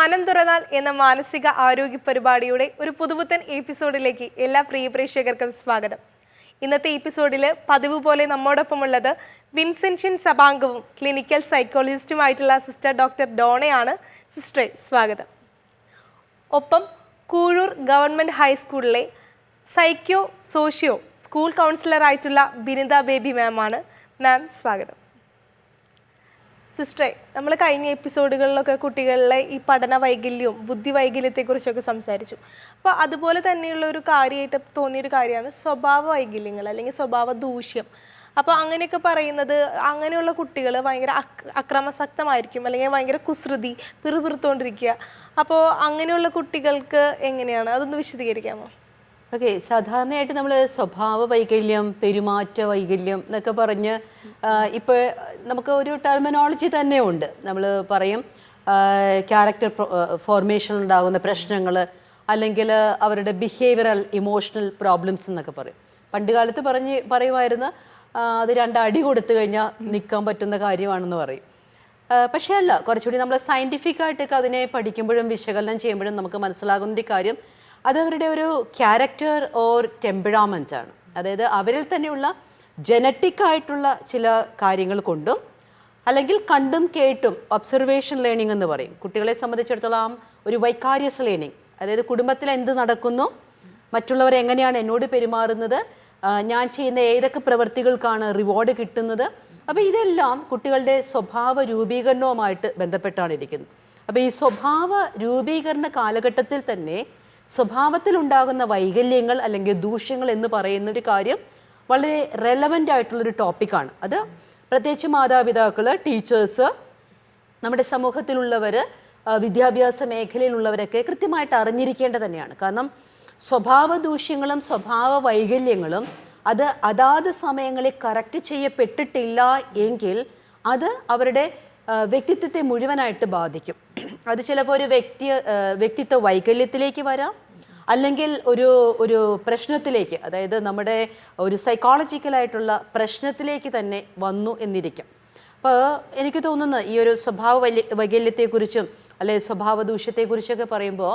മാനം തുറന്നാൽ എന്ന മാനസിക ആരോഗ്യ പരിപാടിയുടെ ഒരു പുതുപുത്തൻ എപ്പിസോഡിലേക്ക് എല്ലാ പ്രിയ പ്രേക്ഷകർക്കും സ്വാഗതം. ഇന്നത്തെ എപ്പിസോഡിൽ പതിവ് പോലെ നമ്മോടൊപ്പമുള്ളത് വിൻസെൻഷ്യൻ സഭാംഗവും ക്ലിനിക്കൽ സൈക്കോളജിസ്റ്റുമായിട്ടുള്ള സിസ്റ്റർ ഡോക്ടർ ഡോണയാണ്. സിസ്റ്ററെ സ്വാഗതം. ഒപ്പം കൂഴൂർ ഗവൺമെൻറ് ഹൈസ്കൂളിലെ സൈക്കോ സോഷ്യോ സ്കൂൾ കൗൺസിലറായിട്ടുള്ള ബിനിത ബേബി മാമാണ്. മാം സ്വാഗതം. സിസ്റ്ററെ, നമ്മൾ കഴിഞ്ഞ എപ്പിസോഡുകളിലൊക്കെ കുട്ടികളിലെ ഈ പഠന വൈകല്യവും ബുദ്ധി വൈകല്യത്തെക്കുറിച്ചൊക്കെ സംസാരിച്ചു. അപ്പോൾ അതുപോലെ തന്നെയുള്ള ഒരു കാര്യമായിട്ട് തോന്നിയൊരു കാര്യമാണ് സ്വഭാവ വൈകല്യങ്ങൾ അല്ലെങ്കിൽ സ്വഭാവ ദൂഷ്യം. അപ്പോൾ അങ്ങനെയൊക്കെ പറയുന്നത് അങ്ങനെയുള്ള കുട്ടികൾ ഭയങ്കര അക്രമാസക്തമായിരിക്കും, അല്ലെങ്കിൽ ഭയങ്കര കുസൃതി പിറുപിറുത്തോണ്ടിരിക്കുക. അപ്പോൾ അങ്ങനെയുള്ള കുട്ടികൾക്ക് എങ്ങനെയാണ്, അതൊന്ന് വിശദീകരിക്കാമോ? ഓക്കെ, സാധാരണയായിട്ട് നമ്മൾ സ്വഭാവ വൈകല്യം, പെരുമാറ്റ വൈകല്യം എന്നൊക്കെ പറഞ്ഞ് ഇപ്പോൾ നമുക്ക് ഒരു ടെർമിനോളജി തന്നെ ഉണ്ട്. നമ്മൾ പറയും ക്യാരക്ടർ ഫോർമേഷൻ ഉണ്ടാകുന്ന പ്രശ്നങ്ങൾ, അല്ലെങ്കിൽ അവരുടെ ബിഹേവിയറൽ ഇമോഷണൽ പ്രോബ്ലംസ് എന്നൊക്കെ പറയും. പണ്ട് കാലത്ത് പറയുമായിരുന്നു അത് രണ്ടടി കൊടുത്തു കഴിഞ്ഞാൽ നിൽക്കാൻ പറ്റുന്ന കാര്യമാണെന്ന് പറയും. പക്ഷേ അല്ല, കുറച്ചുകൂടി നമ്മൾ സയൻറ്റിഫിക്കായിട്ടൊക്കെ അതിനെ പഠിക്കുമ്പോഴും വിശകലനം ചെയ്യുമ്പോഴും നമുക്ക് മനസ്സിലാകുന്ന ഒരു കാര്യം അതവരുടെ ഒരു ക്യാരക്ടർ ഓർ ടെമ്പറാമെൻ്റ് ആണ്. അതായത് അവരിൽ തന്നെയുള്ള ജനറ്റിക് ആയിട്ടുള്ള ചില കാര്യങ്ങൾ കൊണ്ടും അല്ലെങ്കിൽ കണ്ടും കേട്ടും ഒബ്സർവേഷൻ ലേണിംഗ് എന്ന് പറയും. കുട്ടികളെ സംബന്ധിച്ചിടത്തോളം ഒരു വൈക്കാരിയസ് ലേണിംഗ്, അതായത് കുടുംബത്തിൽ എന്ത് നടക്കുന്നു, മറ്റുള്ളവർ എങ്ങനെയാണ് എന്നോട് പെരുമാറുന്നത്, ഞാൻ ചെയ്യുന്ന ഏതൊക്കെ പ്രവൃത്തികൾക്കാണ് റിവാർഡ് കിട്ടുന്നത്. അപ്പോൾ ഇതെല്ലാം കുട്ടികളുടെ സ്വഭാവ രൂപീകരണവുമായിട്ട് ബന്ധപ്പെട്ടാണ് ഇരിക്കുന്നത്. അപ്പോൾ ഈ സ്വഭാവ രൂപീകരണ കാലഘട്ടത്തിൽ തന്നെ സ്വഭാവത്തിലുണ്ടാകുന്ന വൈകല്യങ്ങൾ അല്ലെങ്കിൽ ദൂഷ്യങ്ങൾ എന്ന് പറയുന്ന ഒരു കാര്യം വളരെ റെലവൻ്റ് ആയിട്ടുള്ളൊരു ടോപ്പിക്കാണ്. അത് പ്രത്യേകിച്ച് മാതാപിതാക്കൾ, ടീച്ചേഴ്സ്, നമ്മുടെ സമൂഹത്തിലുള്ളവർ, വിദ്യാഭ്യാസ മേഖലയിലുള്ളവരൊക്കെ കൃത്യമായിട്ട് അറിഞ്ഞിരിക്കേണ്ടത് തന്നെയാണ്. കാരണം സ്വഭാവ ദൂഷ്യങ്ങളും സ്വഭാവ വൈകല്യങ്ങളും അത് അതാത് സമയങ്ങളിൽ കറക്റ്റ് ചെയ്യപ്പെട്ടിട്ടില്ല എങ്കിൽ അത് അവരുടെ വ്യക്തിത്വത്തെ മുഴുവനായിട്ട് ബാധിക്കും. അത് ചിലപ്പോൾ ഒരു വ്യക്തിത്വ വൈകല്യത്തിലേക്ക് വരാം, അല്ലെങ്കിൽ ഒരു പ്രശ്നത്തിലേക്ക്, അതായത് നമ്മുടെ ഒരു സൈക്കോളജിക്കലായിട്ടുള്ള പ്രശ്നത്തിലേക്ക് തന്നെ വന്നു എന്നിരിക്കാം. അപ്പോൾ എനിക്ക് തോന്നുന്നു ഈ ഒരു സ്വഭാവ വൈകല്യത്തെക്കുറിച്ചും അല്ലെങ്കിൽ സ്വഭാവ ദൂഷ്യത്തെക്കുറിച്ചൊക്കെ പറയുമ്പോൾ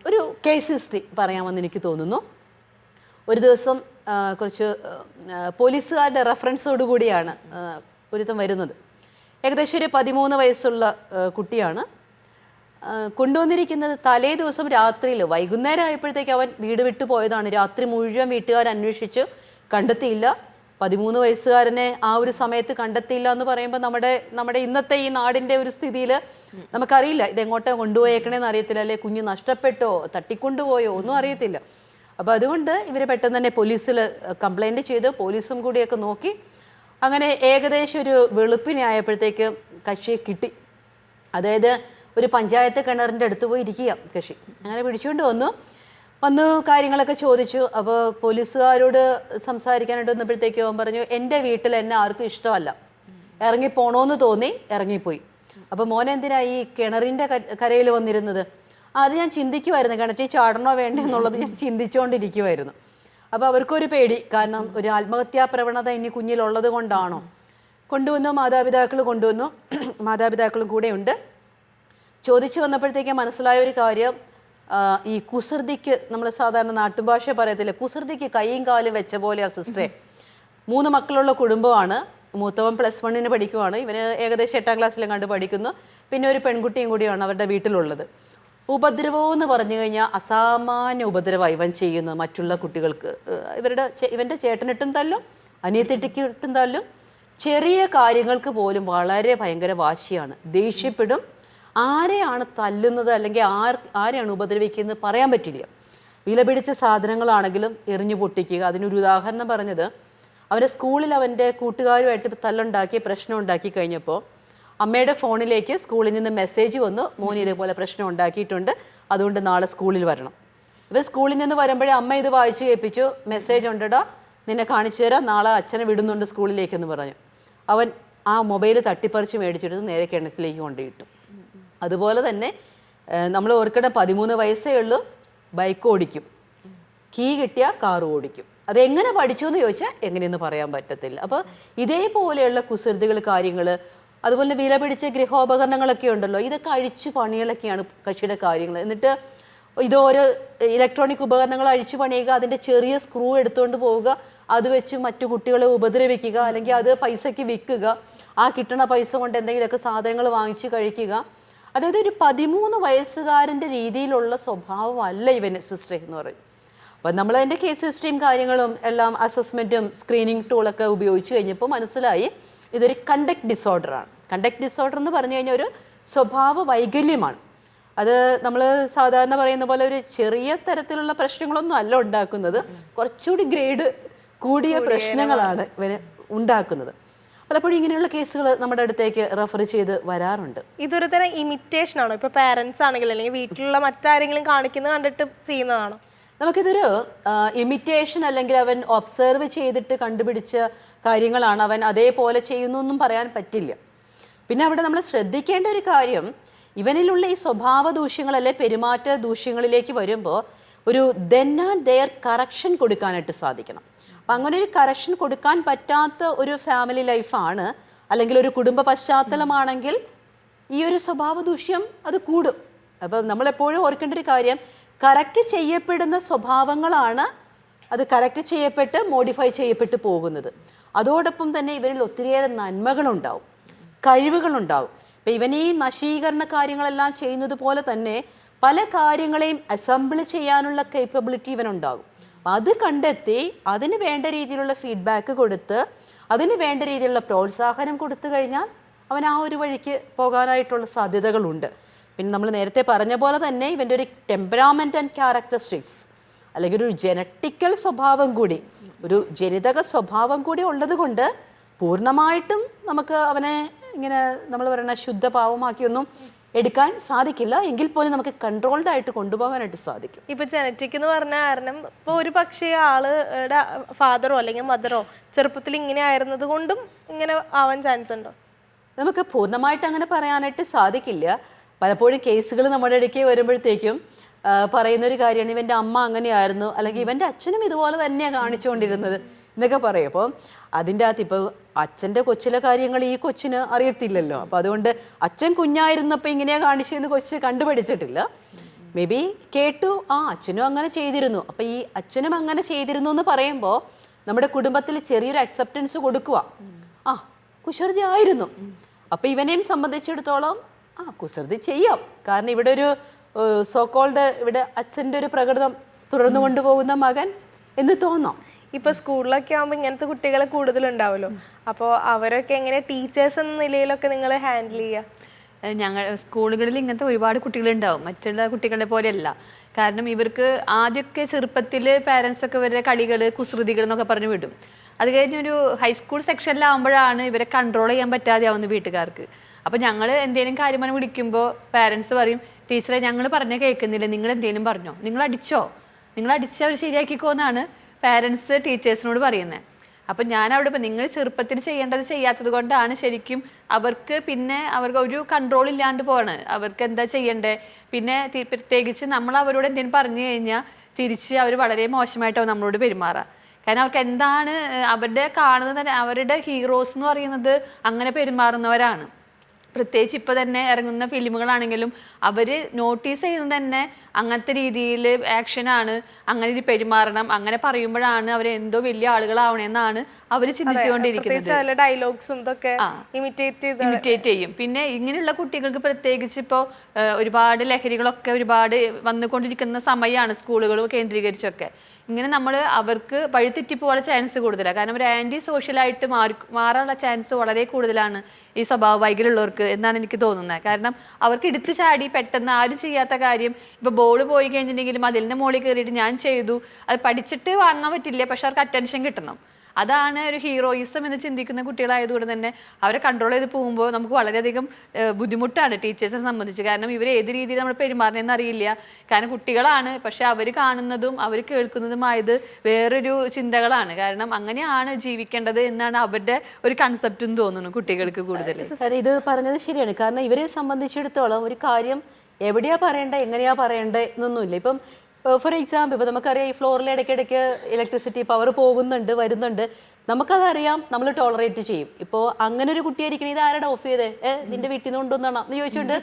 ഒരു കേസ് ഹിസ്റ്ററി പറയാമെന്ന് എനിക്ക് തോന്നുന്നു. ഒരു ദിവസം കുറച്ച് പോലീസുകാരുടെ റെഫറൻസോടു കൂടിയാണ് ഒരുത്തം വരുന്നത്. ഏകദേശം ഒരു 13 വയസ്സുള്ള കുട്ടിയാണ്. കൊണ്ടുവന്നിരിക്കുന്നത് തലേ ദിവസം രാത്രിയിൽ വൈകുന്നേരം ആയപ്പോഴത്തേക്ക് അവൻ വീട് വിട്ടു പോയതാണ്. രാത്രി മുഴുവൻ വീട്ടുകാർ അന്വേഷിച്ചു, കണ്ടെത്തിയില്ല. 13 വയസ്സുകാരനെ ആ ഒരു സമയത്ത് കണ്ടെത്തിയില്ല എന്ന് പറയുമ്പോൾ നമ്മുടെ ഇന്നത്തെ ഈ നാടിൻ്റെ ഒരു സ്ഥിതിയിൽ നമുക്കറിയില്ല ഇതെങ്ങോട്ടോ കൊണ്ടുപോയേക്കണേന്ന് അറിയത്തില്ല, അല്ലെ കുഞ്ഞ് നഷ്ടപ്പെട്ടോ തട്ടിക്കൊണ്ടുപോയോ ഒന്നും അറിയത്തില്ല. അപ്പോൾ അതുകൊണ്ട് ഇവർ പെട്ടെന്ന് തന്നെ പോലീസിൽ കംപ്ലൈൻറ്റ് ചെയ്തു. പോലീസും കൂടിയൊക്കെ നോക്കി. അങ്ങനെ ഏകദേശം ഒരു വെളുപ്പിനെ ആയപ്പോഴത്തേക്ക് കക്ഷിയെ കിട്ടി. അതായത് ഒരു പഞ്ചായത്ത് കിണറിൻ്റെ അടുത്ത് പോയി ഇരിക്കുക കക്ഷി. അങ്ങനെ പിടിച്ചുകൊണ്ട് വന്നു കാര്യങ്ങളൊക്കെ ചോദിച്ചു. അപ്പോൾ പോലീസുകാരോട് സംസാരിക്കാനായിട്ട് വന്നപ്പോഴത്തേക്ക് അവൻ പറഞ്ഞു, എൻ്റെ വീട്ടിൽ എന്നെ ആർക്കും ഇഷ്ടമല്ല, ഇറങ്ങിപ്പോണോന്ന് തോന്നി ഇറങ്ങിപ്പോയി. അപ്പോൾ മോനെ എന്തിനാ ഈ കിണറിൻ്റെ കരയിൽ വന്നിരുന്നത്? അത് ഞാൻ ചിന്തിക്കുമായിരുന്നു, കിണറ്റിൽ ചാടണോ വേണ്ടേ എന്നുള്ളത് ഞാൻ ചിന്തിച്ചുകൊണ്ടിരിക്കുമായിരുന്നു. അപ്പോൾ അവർക്കൊരു പേടി, കാരണം ഒരു ആത്മഹത്യാ പ്രവണത ഇനി കുഞ്ഞിലുള്ളത് കൊണ്ടാണോ. കൊണ്ടുവന്നു, മാതാപിതാക്കൾ കൊണ്ടുവന്നു, മാതാപിതാക്കളും കൂടെ ഉണ്ട്. ചോദിച്ചു വന്നപ്പോഴത്തേക്ക് മനസ്സിലായ ഒരു കാര്യം, ഈ കുസൃതിക്ക്, നമ്മൾ സാധാരണ നാട്ടുഭാഷ പറയത്തില്ല, കുസൃതിക്ക് കൈയും കാലും വെച്ച പോലെ ആ സിസ്റ്ററെ. 3 മക്കളുള്ള കുടുംബമാണ്. മൂത്തവൻ +1 പഠിക്കുവാണ്. ഇവന് ഏകദേശം 8ാം ക്ലാസ്സിലും കണ്ട് പഠിക്കുന്നു. പിന്നെ ഒരു പെൺകുട്ടിയും കൂടിയാണ് അവരുടെ വീട്ടിലുള്ളത്. ഉപദ്രവം എന്ന് പറഞ്ഞു കഴിഞ്ഞാൽ അസാമാന്യ ഉപദ്രവം ഇവൻ ചെയ്യുന്നത് മറ്റുള്ള കുട്ടികൾക്ക്. ഇവൻ്റെ ചേട്ടനിട്ടും തല്ലും, അനിയത്തിട്ടിട്ടും തല്ലും. ചെറിയ കാര്യങ്ങൾക്ക് പോലും വളരെ ഭയങ്കര വാശിയാണ്, ദേഷ്യപ്പെടും. ആരെയാണ് തല്ലുന്നത് അല്ലെങ്കിൽ ആരെയാണ് ഉപദ്രവിക്കുന്നത് പറയാൻ പറ്റില്ല. വിലപിടിച്ച സാധനങ്ങളാണെങ്കിലും എറിഞ്ഞു പൊട്ടിക്കുക. അതിനൊരു ഉദാഹരണം പറഞ്ഞത്, അവൻ്റെ സ്കൂളിൽ അവൻ്റെ കൂട്ടുകാരുമായിട്ട് തല്ലുണ്ടാക്കി പ്രശ്നം ഉണ്ടാക്കി കഴിഞ്ഞപ്പോൾ അമ്മയുടെ ഫോണിലേക്ക് സ്കൂളിൽ നിന്ന് മെസ്സേജ് വന്നു, മോന് ഇതേപോലെ പ്രശ്നം ഉണ്ടാക്കിയിട്ടുണ്ട്, അതുകൊണ്ട് നാളെ സ്കൂളിൽ വരണം. ഇവൻ സ്കൂളിൽ നിന്ന് വരുമ്പോഴേ അമ്മ ഇത് വായിച്ച് കേൾപ്പിച്ചു, മെസ്സേജ് ഉണ്ടടാ, നിന്നെ കാണിച്ചു തരാം, നാളെ അച്ഛനെ വിടുന്നുണ്ട് സ്കൂളിലേക്കെന്ന് പറഞ്ഞു. അവൻ ആ മൊബൈൽ തട്ടിപ്പറിച്ച് മേടിച്ചെടുത്ത് നേരെ കിണറ്റിലേക്ക് കൊണ്ടുപോയിട്ടു. അതുപോലെ തന്നെ നമ്മൾ ഓർക്കണം, 13 വയസ്സേ ഉള്ളൂ, ബൈക്ക് ഓടിക്കും, കീ കിട്ടിയാൽ കാർ ഓടിക്കും. അതെങ്ങനെ പഠിച്ചു എന്ന് ചോദിച്ചാൽ എങ്ങനെയെന്ന് പറയാൻ പറ്റത്തില്ല. അപ്പോൾ ഇതേപോലെയുള്ള കുസൃതികൾ കാര്യങ്ങൾ അതുപോലെ വില പിടിച്ച ഗൃഹോപകരണങ്ങളൊക്കെ ഉണ്ടല്ലോ, ഇതൊക്കെ അഴിച്ചു പണികളൊക്കെയാണ് കക്ഷിയുടെ കാര്യങ്ങൾ. എന്നിട്ട് ഇതോരോ ഇലക്ട്രോണിക് ഉപകരണങ്ങൾ അഴിച്ചു പണിയുക, അതിൻ്റെ ചെറിയ സ്ക്രൂ എടുത്തുകൊണ്ട് പോവുക, അത് വെച്ച് മറ്റു കുട്ടികളെ ഉപദ്രവിക്കുക, അല്ലെങ്കിൽ അത് പൈസയ്ക്ക് വിൽക്കുക, ആ കിട്ടുന്ന പൈസ കൊണ്ട് എന്തെങ്കിലുമൊക്കെ സാധനങ്ങൾ വാങ്ങിച്ച് കഴിക്കുക. അതായത് ഒരു 13 വയസ്സുകാരൻ്റെ രീതിയിലുള്ള സ്വഭാവമല്ല ഇവന് സിസ്റ്റർ എന്ന് പറയും. അപ്പം നമ്മൾ അതിൻ്റെ കേസ് ഹിസ്റ്ററിയും കാര്യങ്ങളും എല്ലാം അസസ്മെൻറ്റും സ്ക്രീനിങ് ടൂളൊക്കെ ഉപയോഗിച്ച് കഴിഞ്ഞപ്പോൾ മനസ്സിലായി ഇതൊരു കണ്ടക്ട് ഡിസോർഡറാണ്. കണ്ടക്ട് ഡിസോർഡർ എന്ന് പറഞ്ഞു കഴിഞ്ഞാൽ ഒരു സ്വഭാവ വൈകല്യമാണ്. അത് നമ്മൾ സാധാരണ പറയുന്ന പോലെ ഒരു ചെറിയ തരത്തിലുള്ള പ്രശ്നങ്ങളൊന്നും അല്ല ഉണ്ടാക്കുന്നത്, കുറച്ചുകൂടി ഗ്രേഡ് കൂടിയ പ്രശ്നങ്ങളാണ് ഇവന് ഉണ്ടാക്കുന്നത്. പലപ്പോഴും ഇങ്ങനെയുള്ള കേസുകൾ നമ്മുടെ അടുത്തേക്ക് റെഫർ ചെയ്ത് വരാറുണ്ട്. ഇതൊരു തരം ഇമിറ്റേഷൻ ആണോ? ഇപ്പൊ പാരന്റ്സ് ആണെങ്കിൽ അല്ലെങ്കിൽ വീട്ടിലുള്ള മറ്റാരെങ്കിലും കാണിക്കുന്നത് കണ്ടിട്ട് ചെയ്യുന്നതാണോ? നമുക്കിതൊരു ഇമിറ്റേഷൻ അല്ലെങ്കിൽ അവൻ ഒബ്സർവ് ചെയ്തിട്ട് കണ്ടുപിടിച്ച കാര്യങ്ങളാണ്, അവൻ അതേപോലെ ചെയ്യുന്നൊന്നും പറയാൻ പറ്റില്ല. പിന്നെ അവിടെ നമ്മൾ ശ്രദ്ധിക്കേണ്ട ഒരു കാര്യം, ഇവനിലുള്ള ഈ സ്വഭാവ ദൂഷ്യങ്ങൾ അല്ലെ പെരുമാറ്റ ദൂഷ്യങ്ങളിലേക്ക് വരുമ്പോൾ ഒരു ദെൻ ആൻഡ് ദെയർ കറക്ഷൻ കൊടുക്കാനായിട്ട് സാധിക്കണം. അപ്പം അങ്ങനെ ഒരു കറക്ഷൻ കൊടുക്കാൻ പറ്റാത്ത ഒരു ഫാമിലി ലൈഫാണ്, അല്ലെങ്കിൽ ഒരു കുടുംബ പശ്ചാത്തലമാണെങ്കിൽ ഈ ഒരു സ്വഭാവ ദൂഷ്യം അത് കൂടും. അപ്പം നമ്മളെപ്പോഴും ഓർക്കേണ്ട ഒരു കാര്യം, കറക്റ്റ് ചെയ്യപ്പെടുന്ന സ്വഭാവങ്ങളാണ് അത് കറക്റ്റ് ചെയ്യപ്പെട്ട് മോഡിഫൈ ചെയ്യപ്പെട്ട് പോകുന്നത്. അതോടൊപ്പം തന്നെ ഇവരിൽ ഒത്തിരിയേറെ നന്മകളുണ്ടാവും, കഴിവുകളുണ്ടാവും. ഇപ്പം ഇവൻ ഈ നശീകരണ കാര്യങ്ങളെല്ലാം ചെയ്യുന്നത് പോലെ തന്നെ പല കാര്യങ്ങളെയും അസംബിൾ ചെയ്യാനുള്ള കേപ്പബിലിറ്റി ഇവനുണ്ടാകും. അത് കണ്ടെത്തി അതിന് വേണ്ട രീതിയിലുള്ള ഫീഡ്ബാക്ക് കൊടുത്ത് അതിന് വേണ്ട രീതിയിലുള്ള പ്രോത്സാഹനം കൊടുത്തു കഴിഞ്ഞാൽ അവൻ ആ ഒരു വഴിക്ക് പോകാനായിട്ടുള്ള സാധ്യതകളുണ്ട്. പിന്നെ നമ്മൾ നേരത്തെ പറഞ്ഞ പോലെ തന്നെ ഇവൻ്റെ ഒരു ടെമ്പറാമെൻ്റ് ആൻഡ് ക്യാരക്ടറിസ്റ്റിക്സ് അല്ലെങ്കിൽ ഒരു ജനറ്റിക്കൽ സ്വഭാവം കൂടി, ഒരു ജനിതക സ്വഭാവം കൂടി ഉള്ളത് കൊണ്ട് പൂർണ്ണമായിട്ടും നമുക്ക് അവനെ ഇങ്ങനെ നമ്മൾ പറയുന്ന ശുദ്ധ പാവമാക്കിയൊന്നും എടുക്കാൻ സാധിക്കില്ല. എങ്കിൽ പോലും നമുക്ക് കൺട്രോൾഡ് ആയിട്ട് കൊണ്ടുപോകാനായിട്ട് സാധിക്കും. ഇപ്പൊ ജനറ്റിക് എന്ന് പറഞ്ഞ കാരണം ഇപ്പൊ ഒരു പക്ഷേ ആളുടെ ഫാദറോ അല്ലെങ്കിൽ മദറോ ചെറുപ്പത്തിൽ ഇങ്ങനെ ആയിരുന്നത് കൊണ്ടും ഇങ്ങനെ ആവാൻ ചാൻസ് ഉണ്ടോ? നമുക്ക് പൂർണ്ണമായിട്ട് അങ്ങനെ പറയാനായിട്ട് സാധിക്കില്ല. പലപ്പോഴും കേസുകൾ നമ്മുടെ ഇടയ്ക്ക് വരുമ്പോഴത്തേക്കും പറയുന്നൊരു കാര്യമാണ്, ഇവൻ്റെ അമ്മ അങ്ങനെയായിരുന്നു, അല്ലെങ്കിൽ ഇവൻ്റെ അച്ഛനും ഇതുപോലെ തന്നെയാണ് കാണിച്ചുകൊണ്ടിരുന്നത് എന്നൊക്കെ പറയും. അപ്പോൾ അതിൻ്റെ അകത്ത് ഇപ്പോൾ അച്ഛൻ്റെ കൊച്ചിലെ കാര്യങ്ങൾ ഈ കൊച്ചിന് അറിയത്തില്ലല്ലോ. അപ്പോൾ അതുകൊണ്ട് അച്ഛൻ കുഞ്ഞായിരുന്നപ്പോൾ ഇങ്ങനെയാണ് കാണിച്ചതെന്ന് കൊച്ച് കണ്ടുപഠിച്ചിട്ടില്ല. മേ ബി കേട്ടു, അച്ഛനും അങ്ങനെ ചെയ്തിരുന്നു, അപ്പോൾ ഈ അച്ഛനും അങ്ങനെ ചെയ്തിരുന്നു എന്ന് പറയുമ്പോൾ നമ്മുടെ കുടുംബത്തിൽ ചെറിയൊരു അക്സെപ്റ്റൻസ് കൊടുക്കുക. കുസൃതി ആയിരുന്നു, അപ്പോൾ ഇവനെയും സംബന്ധിച്ചിടത്തോളം കുസൃതി ചെയ്യാം. കാരണം ഇവിടെ ഒരു സോക്കോൾഡ് ഇവിടെ അച്ഛൻ്റെ ഒരു പ്രകൃതം തുടർന്നു കൊണ്ടുപോകുന്ന മകൻ എന്ന് തോന്നാം. ഇപ്പൊ സ്കൂളിലൊക്കെ ആകുമ്പോൾ ഇങ്ങനത്തെ കുട്ടികളെ കൂടുതലുണ്ടാവുമല്ലോ, അപ്പോൾ അവരൊക്കെ എങ്ങനെ ടീച്ചേഴ്സ് എന്ന നിലയിലൊക്കെ നിങ്ങൾ ഹാൻഡിൽ ചെയ്യുക? ഞങ്ങൾ സ്കൂളുകളിൽ ഇങ്ങനത്തെ ഒരുപാട് കുട്ടികളുണ്ടാവും, മറ്റുള്ള കുട്ടികളെ പോലെയല്ല. കാരണം ഇവർക്ക് ആദ്യമൊക്കെ ചെറുപ്പത്തിൽ പാരൻസൊക്കെ ഇവരുടെ കളികൾ കുസൃതികൾ എന്നൊക്കെ പറഞ്ഞ് വിടും. അത് കഴിഞ്ഞൊരു ഹൈസ്കൂൾ സെക്ഷനിലാവുമ്പോഴാണ് ഇവരെ കൺട്രോൾ ചെയ്യാൻ പറ്റാതെ ആവുന്നത് വീട്ടുകാർക്ക്. അപ്പോൾ ഞങ്ങൾ എന്തെങ്കിലും കാര്യം പറഞ്ഞ് വിളിക്കുമ്പോൾ പാരൻസ് പറയും, ടീച്ചറെ ഞങ്ങൾ പറഞ്ഞ കേൾക്കുന്നില്ല, നിങ്ങൾ എന്തെങ്കിലും പറഞ്ഞോ, നിങ്ങൾ അടിച്ചോ, നിങ്ങൾ അടിച്ച് അവർ ശരിയാക്കിക്കോ എന്നാണ് പാരൻസ് ടീച്ചേഴ്സിനോട് പറയുന്നത്. അപ്പം ഞാൻ അവിടെ ഇപ്പം നിങ്ങൾ ചെറുപ്പത്തിൽ ചെയ്യേണ്ടത് ചെയ്യാത്തത് കൊണ്ടാണ് ശരിക്കും അവർക്ക് പിന്നെ അവർക്ക് ഒരു കൺട്രോൾ ഇല്ലാണ്ട് പോവാണ്. അവർക്ക് എന്താ ചെയ്യണ്ടേ, പിന്നെ പ്രത്യേകിച്ച് നമ്മൾ അവരോട് എന്തെങ്കിലും പറഞ്ഞു കഴിഞ്ഞാൽ തിരിച്ച് അവർ വളരെ മോശമായിട്ടാവും നമ്മളോട് പെരുമാറുക. കാരണം അവർക്ക് എന്താണ് അവരുടെ കാണുന്നത്, അവരുടെ ഹീറോസ് എന്ന് പറയുന്നത് അങ്ങനെ പെരുമാറുന്നവരാണ്. പ്രത്യേകിച്ച് ഇപ്പോൾ തന്നെ ഇറങ്ങുന്ന ഫിലിമുകളാണെങ്കിലും അവർ നോട്ടീസ് ചെയ്യുന്നത് തന്നെ അങ്ങനത്തെ രീതിയിൽ ആക്ഷനാണ്, അങ്ങനെ ഒരു പെരുമാറണം, അങ്ങനെ പറയുമ്പോഴാണ് അവർ എന്തോ വലിയ ആളുകളാവണമെന്നാണ് അവർ ചിന്തിച്ചുകൊണ്ടിരിക്കുന്നത്. ഡയലോഗ്സും ഇമിറ്റേറ്റ് ചെയ്യും. പിന്നെ ഇങ്ങനെയുള്ള കുട്ടികൾക്ക് പ്രത്യേകിച്ച് ഇപ്പോൾ ഒരുപാട് ലഹരികളൊക്കെ ഒരുപാട് വന്നുകൊണ്ടിരിക്കുന്ന സമയമാണ് സ്കൂളുകൾ കേന്ദ്രീകരിച്ചൊക്കെ. ഇങ്ങനെ നമ്മൾ അവർക്ക് വഴിതെറ്റിപ്പോകാനുള്ള ചാൻസ് കൂടുതലാണ്. കാരണം ഒരു ആൻറ്റി സോഷ്യലായിട്ട് മാറാനുള്ള ചാൻസ് വളരെ കൂടുതലാണ് ഈ സ്വഭാവ വൈകല്യമുള്ളവർക്ക് എന്നാണ് എനിക്ക് തോന്നുന്നത്. കാരണം അവർക്ക് എടുത്തു ചാടി പെട്ടെന്ന് ആരും ചെയ്യാത്ത കാര്യം, ഇപ്പോൾ ബോൾ പോയി കഴിഞ്ഞിട്ടുണ്ടെങ്കിലും അതിലിൻ്റെ മുകളിൽ കയറിയിട്ട് ഞാൻ ചെയ്തു, അത് പഠിച്ചിട്ട് വാങ്ങാൻ പറ്റില്ല, പക്ഷെ അവർക്ക് അറ്റൻഷൻ കിട്ടണം. അതാണ് ഒരു ഹീറോയിസം എന്ന് ചിന്തിക്കുന്ന കുട്ടികളായതുകൊണ്ട് തന്നെ അവരെ കൺട്രോൾ ചെയ്ത് പോകുമ്പോൾ നമുക്ക് വളരെയധികം ബുദ്ധിമുട്ടാണ് ടീച്ചേഴ്സിനെ സംബന്ധിച്ച്. കാരണം ഇവർ ഏത് രീതിയിൽ നമ്മൾ പെരുമാറണമെന്ന് അറിയില്ല. കാരണം കുട്ടികളാണ്, പക്ഷെ അവർ കാണുന്നതും അവർ കേൾക്കുന്നതുമായത് വേറൊരു ചിന്തകളാണ്. കാരണം അങ്ങനെയാണ് ജീവിക്കേണ്ടത് എന്നാണ് അവരുടെ ഒരു കൺസെപ്റ്റ് എന്ന് തോന്നുന്നു കുട്ടികൾക്ക് കൂടുതൽ. ഇത് പറഞ്ഞത് ശരിയാണ്. കാരണം ഇവരെ സംബന്ധിച്ചിടത്തോളം ഒരു കാര്യം എവിടെയാ പറയണ്ടേ എങ്ങനെയാ പറയണ്ടേ എന്നൊന്നുമില്ല. ഇപ്പം ഫോർ എക്സാമ്പിൾ ഇപ്പോൾ നമുക്കറിയാം ഈ ഫ്ലോറിൽ ഇടയ്ക്കിടയ്ക്ക് ഇലക്ട്രിസിറ്റി പവർ പോകുന്നുണ്ട് വരുന്നുണ്ട്, നമുക്കതറിയാം, നമ്മൾ ടോളറേറ്റ് ചെയ്യും. ഇപ്പോൾ അങ്ങനെ ഒരു കുട്ടിയായിരിക്കണം ഇത് ആരുടെ ഓഫ് ചെയ്തേ, നിന്റെ വീട്ടിൽ നിന്ന് കൊണ്ടുവന്നാണോ എന്ന് ചോദിച്ചുകൊണ്ട്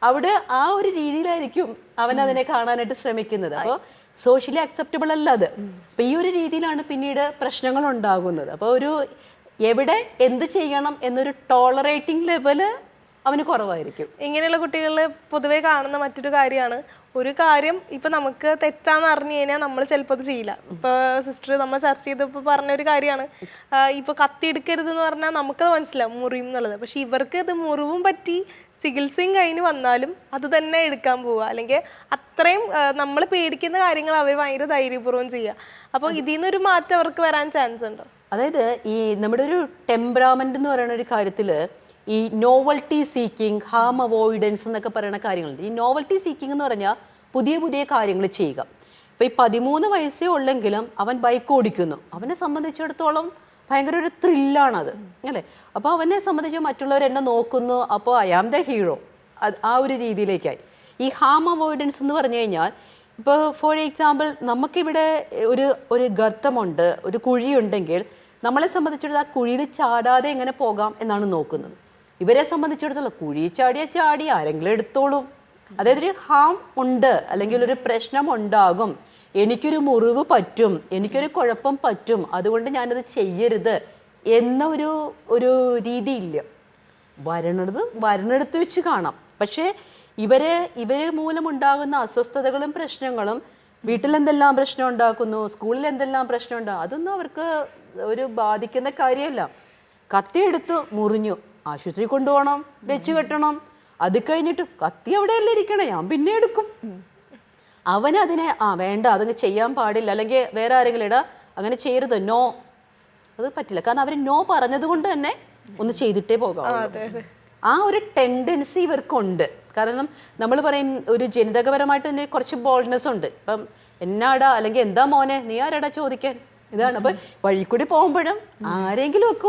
അവിടെ ആ ഒരു രീതിയിലായിരിക്കും അവൻ അതിനെ കാണാനായിട്ട് ശ്രമിക്കുന്നത്. അപ്പോൾ സോഷ്യലി അക്സെപ്റ്റബിൾ അല്ല അത്. അപ്പം ഈ ഒരു രീതിയിലാണ് പിന്നീട് പ്രശ്നങ്ങൾ ഉണ്ടാകുന്നത്. അപ്പോൾ ഒരു എവിടെ എന്ത് ചെയ്യണം എന്നൊരു ടോളറേറ്റിംഗ് ലെവല് അവന് കുറവായിരിക്കും. ഇങ്ങനെയുള്ള കുട്ടികളിൽ പൊതുവേ കാണുന്ന മറ്റൊരു കാര്യമാണ്, ഒരു കാര്യം ഇപ്പം നമുക്ക് തെറ്റാന്ന് അറിഞ്ഞു കഴിഞ്ഞാൽ നമ്മൾ ചിലപ്പോൾ അത് ചെയ്യില്ല. ഇപ്പോൾ സിസ്റ്റർ നമ്മൾ ചർച്ച ചെയ്തപ്പോൾ പറഞ്ഞൊരു കാര്യമാണ്, ഇപ്പോൾ കത്തി എടുക്കരുതെന്ന് പറഞ്ഞാൽ നമുക്കത് മനസ്സിലാവും മുറിയും എന്നുള്ളത്. പക്ഷെ ഇവർക്ക് ഇത് മുറിവും പറ്റി ചികിത്സയും കഴിഞ്ഞ് വന്നാലും അത് തന്നെ എടുക്കാൻ പോവുക, അല്ലെങ്കിൽ അത്രയും നമ്മൾ പേടിക്കുന്ന കാര്യങ്ങൾ അവർ ഭയങ്കര ധൈര്യപൂർവ്വം ചെയ്യുക. അപ്പോൾ ഇതിൽ നിന്നൊരു മാറ്റം അവർക്ക് വരാൻ ചാൻസ് ഉണ്ടോ? അതായത് ഈ നമ്മുടെ ഒരു ടെമ്പറാമെന്റ് എന്ന് പറയുന്ന ഒരു കാര്യത്തിൽ ഈ നോവൽറ്റി സീക്കിങ്, ഹാം അവോയ്ഡൻസ് എന്നൊക്കെ പറയുന്ന കാര്യങ്ങളുണ്ട്. ഈ നോവൽറ്റി സീക്കിംഗ് എന്ന് പറഞ്ഞാൽ പുതിയ പുതിയ കാര്യങ്ങൾ ചെയ്യുക. ഇപ്പോൾ ഈ 13 വയസ്സേ ഉള്ളെങ്കിലും അവൻ ബൈക്ക് ഓടിക്കുന്നു, അവനെ സംബന്ധിച്ചിടത്തോളം ഭയങ്കര ഒരു ത്രില്ലാണത് അല്ലേ. അപ്പോൾ അവനെ സംബന്ധിച്ച് മറ്റുള്ളവർ എന്നെ നോക്കുന്നു, അപ്പോൾ ഐ ആം ദ ഹീറോ, ആ ഒരു രീതിയിലേക്കായി. ഈ ഹാം അവോയ്ഡൻസ് എന്ന് പറഞ്ഞു കഴിഞ്ഞാൽ ഇപ്പോൾ ഫോർ എക്സാമ്പിൾ നമുക്കിവിടെ ഒരു ഗർത്തമുണ്ട്, ഒരു കുഴിയുണ്ടെങ്കിൽ നമ്മളെ സംബന്ധിച്ചിടത്തോളം ആ കുഴിയിൽ ചാടാതെ എങ്ങനെ പോകാം എന്നാണ് നോക്കുന്നത്. ഇവരെ സംബന്ധിച്ചിടത്തോളം കുഴി ചാടി ആരെങ്കിലും എടുത്തോളും. അതായത് ഒരു ഹാം ഉണ്ട്, അല്ലെങ്കിൽ ഒരു പ്രശ്നം ഉണ്ടാകും, എനിക്കൊരു മുറിവ് പറ്റും, എനിക്കൊരു കുഴപ്പം പറ്റും, അതുകൊണ്ട് ഞാനത് ചെയ്യരുത് എന്ന ഒരു രീതിയില്ല. വരണടുത്ത് വെച്ച് കാണാം. പക്ഷേ ഇവര് മൂലമുണ്ടാകുന്ന അസ്വസ്ഥതകളും പ്രശ്നങ്ങളും, വീട്ടിൽ എന്തെല്ലാം പ്രശ്നം ഉണ്ടാക്കുന്നു, സ്കൂളിൽ എന്തെല്ലാം പ്രശ്നം ഉണ്ടാകും, അതൊന്നും അവർക്ക് ഒരു ബാധിക്കുന്ന കാര്യമല്ല. കത്തിയെടുത്തു മുറിഞ്ഞു, ആശുപത്രി കൊണ്ടുപോകണം, വെച്ച് കെട്ടണം, അത് കഴിഞ്ഞിട്ട് കത്തി അവിടെയല്ലേ ഇരിക്കണേ, ഞാൻ പിന്നെ എടുക്കും. അവനതിനെ വേണ്ട, അതങ്ങ് ചെയ്യാൻ പാടില്ല, അല്ലെങ്കിൽ വേറെ ആരെങ്കിലും അങ്ങനെ ചെയ്യരുത്, നോ, അത് പറ്റില്ല. കാരണം അവർ നോ പറഞ്ഞത് കൊണ്ട് തന്നെ ഒന്ന് ചെയ്തിട്ടേ പോകാം. ആ ഒരു ടെൻഡൻസി ഇവർക്കുണ്ട്. കാരണം നമ്മൾ പറയും ഒരു ജനിതകപരമായിട്ട് തന്നെ കുറച്ച് ബോൾഡ്നെസ് ഉണ്ട്. ഇപ്പം എന്നാടാ, അല്ലെങ്കിൽ എന്താ മോനെ, നീ ആരാടാ ചോദിക്കാൻ, ഇതാണ്. അപ്പം വഴി കൂടി പോകുമ്പോഴും ആരെങ്കിലും ഒക്കെ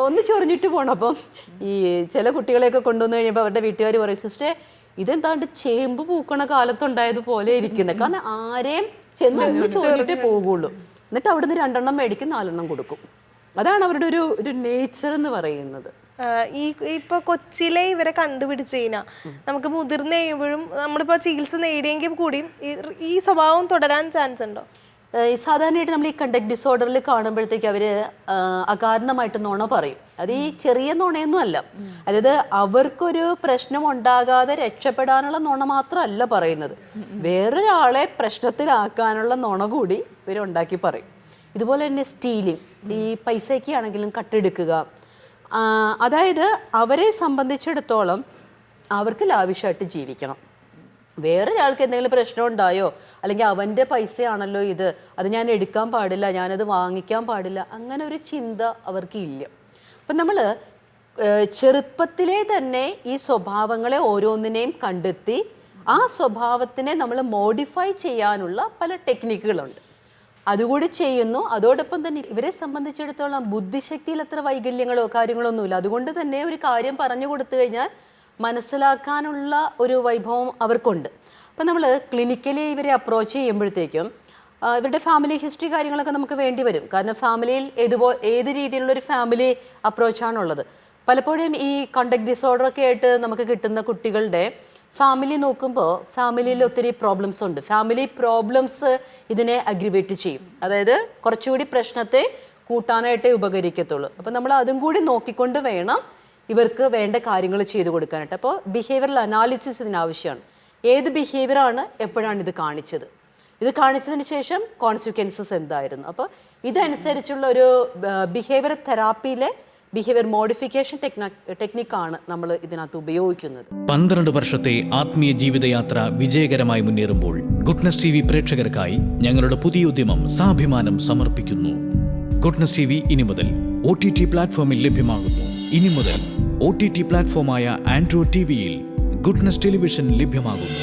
ഒന്ന് ചൊറിഞ്ഞിട്ട് പോകണം. അപ്പം ഈ ചില കുട്ടികളെയൊക്കെ കൊണ്ടുവന്ന് കഴിയുമ്പോൾ അവരുടെ വീട്ടുകാർ പറയും, സിസ്റ്ററെ ഇതെന്താണ്ട് ചേമ്പ് പൂക്കണ കാലത്തുണ്ടായതുപോലെ ഇരിക്കുന്നത്. കാരണം ആരെയും ചെന്ന് ചൊറിഞ്ഞിട്ടേ പോകുള്ളൂ. എന്നിട്ട് അവിടുന്ന് 2 എണ്ണം മേടിക്കും, 4 എണ്ണം കൊടുക്കും. അതാണ് അവരുടെ ഒരു നേച്ചർ എന്ന് പറയുന്നത്. ഇപ്പൊ കൊച്ചിയിലെ ഇവരെ കണ്ടുപിടിച്ച് കഴിഞ്ഞാൽ നമുക്ക് മുതിർന്നു കഴിയുമ്പോഴും നമ്മളിപ്പോ ചികിത്സ നേടിയെങ്കിൽ കൂടിയും ഈ സ്വഭാവം തുടരാൻ ചാൻസ് ഉണ്ടോ? സാധാരണയായിട്ട് നമ്മൾ ഈ കണ്ടക്ട് ഡിസോർഡറിൽ കാണുമ്പോഴത്തേക്ക് അവർ അകാരണമായിട്ട് നുണ പറയും. അത് ഈ ചെറിയ നുണയൊന്നും അല്ല. അതായത് അവർക്കൊരു പ്രശ്നം ഉണ്ടാകാതെ രക്ഷപ്പെടാനുള്ള നുണ മാത്രമല്ല പറയുന്നത്, വേറൊരാളെ പ്രശ്നത്തിലാക്കാനുള്ള നുണ കൂടി ഇവരുണ്ടാക്കി പറയും. ഇതുപോലെ തന്നെ സ്റ്റീലിംഗ്, ഈ പൈസയ്ക്ക് ആണെങ്കിലും കട്ടെടുക്കുക. അതായത് അവരെ സംബന്ധിച്ചിടത്തോളം അവർക്ക് ലാവിഷായിട്ട് ജീവിക്കണം. വേറൊരാൾക്ക് എന്തെങ്കിലും പ്രശ്നം ഉണ്ടായോ, അല്ലെങ്കിൽ അവൻ്റെ പൈസയാണല്ലോ ഇത്, അത് ഞാൻ എടുക്കാൻ പാടില്ല, ഞാനത് വാങ്ങിക്കാൻ പാടില്ല, അങ്ങനെ ഒരു ചിന്ത അവർക്ക് ഇല്ല. അപ്പം നമ്മൾ ചെറുപ്പത്തിലെ തന്നെ ഈ സ്വഭാവങ്ങളെ ഓരോന്നിനെയും കണ്ടെത്തി ആ സ്വഭാവത്തിനെ നമ്മൾ മോഡിഫൈ ചെയ്യാനുള്ള പല ടെക്നിക്കുകളുണ്ട്, അതുകൂടി ചെയ്യുന്നു. അതോടൊപ്പം തന്നെ ഇവരെ സംബന്ധിച്ചിടത്തോളം ബുദ്ധിശക്തിയിൽ അത്ര വൈകല്യങ്ങളോ കാര്യങ്ങളോ ഒന്നുമില്ല. അതുകൊണ്ട് തന്നെ ഒരു കാര്യം പറഞ്ഞു കൊടുത്തു കഴിഞ്ഞാൽ മനസ്സിലാക്കാനുള്ള ഒരു വൈഭവം അവർക്കുണ്ട്. അപ്പം നമ്മൾ ക്ലിനിക്കലി ഇവരെ അപ്രോച്ച് ചെയ്യുമ്പോഴത്തേക്കും ഇവരുടെ ഫാമിലി ഹിസ്റ്ററി കാര്യങ്ങളൊക്കെ നമുക്ക് വേണ്ടി വരും. കാരണം ഫാമിലിയിൽ ഏത് രീതിയിലുള്ളൊരു ഫാമിലി അപ്രോച്ചാണുള്ളത്. പലപ്പോഴും ഈ കണ്ടക്ട് ഡിസോർഡറൊക്കെ ആയിട്ട് നമുക്ക് കിട്ടുന്ന കുട്ടികളുടെ ഫാമിലി നോക്കുമ്പോൾ ഫാമിലിയിൽ ഒത്തിരി പ്രോബ്ലംസ് ഉണ്ട്. ഫാമിലി പ്രോബ്ലംസ് ഇതിനെ അഗ്രിവേറ്റ് ചെയ്യും. അതായത് കുറച്ചുകൂടി പ്രശ്നത്തെ കൂട്ടാനായിട്ടേ ഉപകരിക്കത്തുള്ളൂ. അപ്പം നമ്മൾ അതും കൂടി നോക്കിക്കൊണ്ട് വേണം ഇവർക്ക് വേണ്ട കാര്യങ്ങൾ ചെയ്തു കൊടുക്കാനായിട്ട്. അപ്പോൾ ബിഹേവിയറൽ അനാലിസിസ് ഇതിനാവശ്യമാണ്. ഏത് ബിഹേവിയറാണ്, എപ്പോഴാണ് ഇത് കാണിച്ചത്, ഇത് കാണിച്ചതിന് ശേഷം കോൺസിക്വൻസസ് എന്തായിരുന്നു. അപ്പോൾ ഇതനുസരിച്ചുള്ള ഒരു ബിഹേവിയർ തെറാപ്പിയിലെ ബിഹേവിയർ മോഡിഫിക്കേഷൻ ടെക്നിക്കാണ് നമ്മൾ ഇതിനകത്ത് ഉപയോഗിക്കുന്നത്. 12 വർഷത്തെ ആത്മീയ ജീവിതയാത്ര വിജയകരമായി മുന്നേറുമ്പോൾ ഗുഡ്നസ് TV പ്രേക്ഷകർക്കായി ഞങ്ങളുടെ പുതിയ ഉദ്യമം സാഭിമാനം സമർപ്പിക്കുന്നു. ഗുഡ്നസ് TV ഇനി മുതൽ OTT പ്ലാറ്റ്ഫോമിൽ ലഭ്യമാകുന്നു. ഇനി മുതൽ OTT പ്ലാറ്റ്ഫോമായ ആൻഡ്രോയിഡ് TVയിൽ ഗുഡ്നസ് ടെലിവിഷൻ ലഭ്യമാകുന്നു.